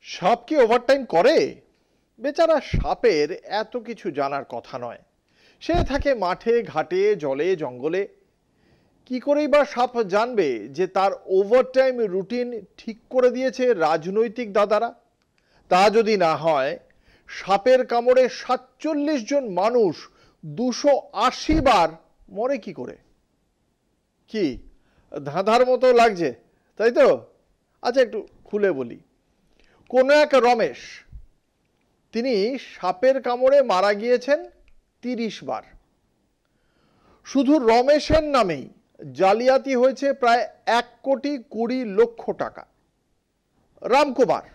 সাপ কি ওভারটাইম করে? বেচারা সাপের এত কিছু জানার কথা নয়। সে থাকে মাঠে ঘাটে জলে জঙ্গলে। কি করেই বা সাপ জানবে যে তার ওভারটাইম রুটিন ঠিক করে দিয়েছে রাজনৈতিক দাদারা? তা যদি না হয়, সাপের কামড়ে ৪৭ জন মানুষ ২৮০ বার মরে কি করে? কি ধাঁধার মতো লাগছে, তাই তো? আচ্ছা, একটু খুলে বলি। কোন এক রমেশ, তিনি সাপের কামড়ে মারা গিয়েছেন ৩০ বার। শুধু রমেশের নামেই জালিয়াতি হয়েছে প্রায় ১,২০,০০,০০০ টাকা। রামকুমার,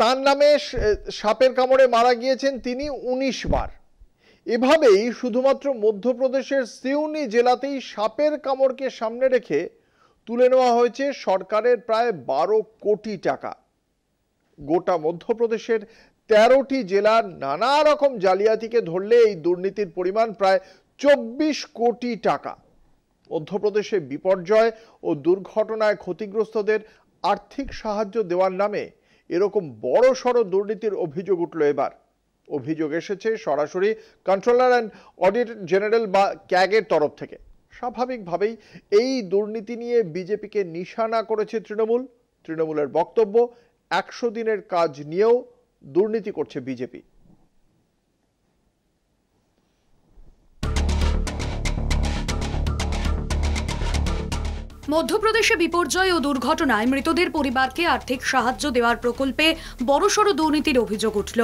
তার নামে সাপের কামড়ে মারা গিয়েছেন তিনি ১৯ বার। এভাবেই শুধুমাত্র মধ্যপ্রদেশের সিউনি জেলাতেই সাপের কামড়কে সামনে রেখে তুলে নেওয়া হয়েছে সরকারের প্রায় ১২ কোটি টাকা। গোটা মধ্যপ্রদেশের ১৩টি জেলার নানা রকম জালিয়াতিকে ধরলে এই দুর্নীতির পরিমাণ প্রায় ২৪ কোটি টাকা। মধ্যপ্রদেশে বিপর্যয় ও দুর্ঘটনায় ক্ষতিগ্রস্তদের আর্থিক সাহায্য দেওয়ার নামে এরকম বড়সড় দুর্নীতির অভিযোগ উঠল এবার। অভিযোগ এসেছে সরাসরি কন্ট্রোলার অ্যান্ড অডিটর জেনারেল বা ক্যাগের তরফ থেকে। স্বাভাবিকভাবেই এই দুর্নীতি নিয়ে বিজেপিকে নিশানা করেছে তৃণমূল। তৃণমূলের বক্তব্য, ১০০ দিনের কাজ নিয়েও দুর্নীতি করছে বিজেপি। মধ্যপ্রদেশে বিপর্যয় ও দুর্ঘটনায় মৃতদের পরিবারকে আর্থিক সাহায্য দেওয়ার প্রকল্পে বড়সড় দুর্নীতির অভিযোগ উঠল।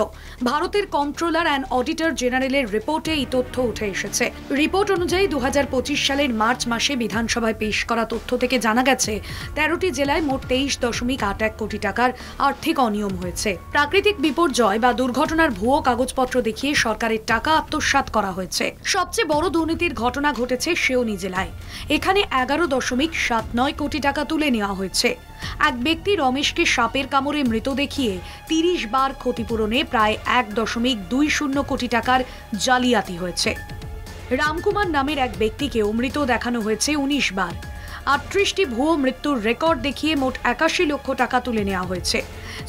ভারতের কন্ট্রোলার অ্যান্ড অডিটর জেনারেলের রিপোর্টে এই তথ্য উঠে এসেছে। রিপোর্ট অনুযায়ী ২০২৫ সালের মার্চ মাসে বিধানসভায় পেশ করা তথ্য থেকে জানা গেছে ১৩টি জেলায় মোট ২৩.৮১ কোটি টাকার আর্থিক অনিয়ম হয়েছে। প্রাকৃতিক বিপর্যয় বা দুর্ঘটনার ভুয়ো কাগজপত্র দেখিয়ে সরকারের টাকা আত্মসাৎ করা হয়েছে। সবচেয়ে বড় দুর্নীতির ঘটনা ঘটেছে সিউনি জেলায়। এখানে ১১.৭৯ কোটি টাকা তুলে নেওয়া হয়েছে। এক ব্যক্তি রমেশকে সাপের কামড়ে মৃত দেখিয়ে ৩০ বার ক্ষতিপূরণে প্রায় ১.২০ কোটি টাকার জালিয়াতি হয়েছে। রামকুমার নামের এক ব্যক্তিকেও মৃত দেখানো হয়েছে ১৯ বার। ৩৮টি ভুয়ো মৃত্যুর রেকর্ড দেখিয়ে মোট ৮১ লক্ষ টাকা তুলে নেওয়া হয়েছে।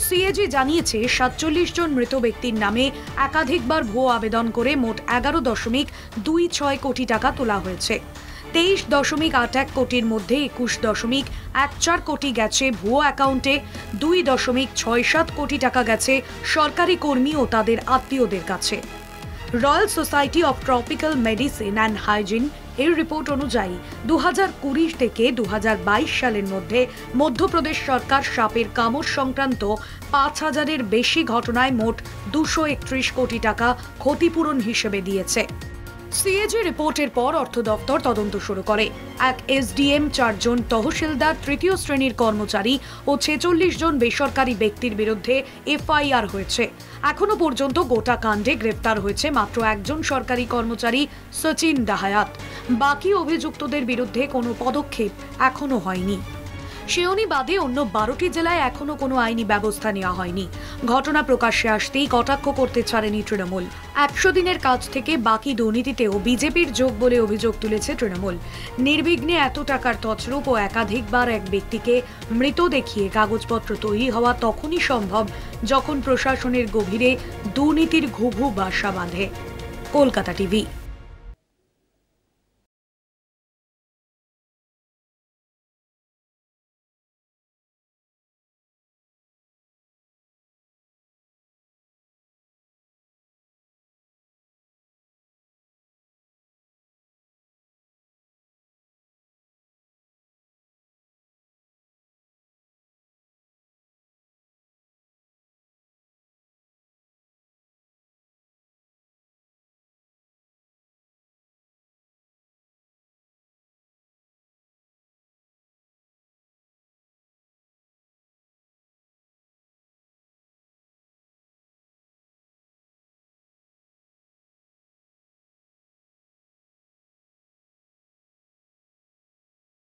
সিএজি জানিয়েছে ৪৭ জন মৃত ব্যক্তির নামে একাধিকবার ভুয়ো আবেদন করে মোট ১১.২৬ কোটি টাকা তোলা হয়েছে। ২৩.৮১ কোটির মধ্যে ২১.১৪ কোটি গেছে ভুয়ো অ্যাকাউন্টে, ২.৬৭ কোটি টাকা গেছে সরকারি কর্মী ও তাদের আত্মীয়দের কাছে। Royal society of tropical medicine and hygiene এর রিপোর্ট অনুযায়ী ২০২০ থেকে ২০২২ সালের মধ্যে মধ্যপ্রদেশ সরকার সাপের কামড় সংক্রান্ত ৫,০০০-এর বেশি ঘটনায় মোট ২৩১ কোটি টাকা ক্ষতিপূরণ হিসেবে দিয়েছে। সিএজি রিপোর্টের পর অর্থ দপ্তর তদন্ত শুরু করে। এক এসডিএম, ৪ জন তহসিলদার, তৃতীয় শ্রেণীর কর্মচারী ও ৪৬ জন বেসরকারি ব্যক্তির বিরুদ্ধে এফআইআর হয়েছে। এখনো পর্যন্ত গোটা কাণ্ডে গ্রেফতার হয়েছে মাত্র একজন সরকারি কর্মচারী, সচিন দাহায়াত। বাকি অভিযুক্তদের বিরুদ্ধে কোনো পদক্ষেপ এখনো হয়নি। সিউনি বাদে অন্য ১২টি জেলায় এখনো কোনো আইনি ব্যবস্থা নেওয়া হয়নি। ঘটনা প্রকাশ্যে আসতেই কটাক্ষ করতে ছাড়েনি তৃণমূল। ১০০ দিনের কাজ থেকে বাকি দুর্নীতিতেও বিজেপির যোগ বলে অভিযোগ তুলেছে তৃণমূল। নির্বিঘ্নে এত টাকার তছরূপ ও একাধিকবার এক ব্যক্তিকে মৃত দেখিয়ে কাগজপত্র তৈরি হওয়া তখনই সম্ভব যখন প্রশাসনের গভীরে দুর্নীতির ঘুঘু বাসা বাঁধে। কলকাতা টিভি।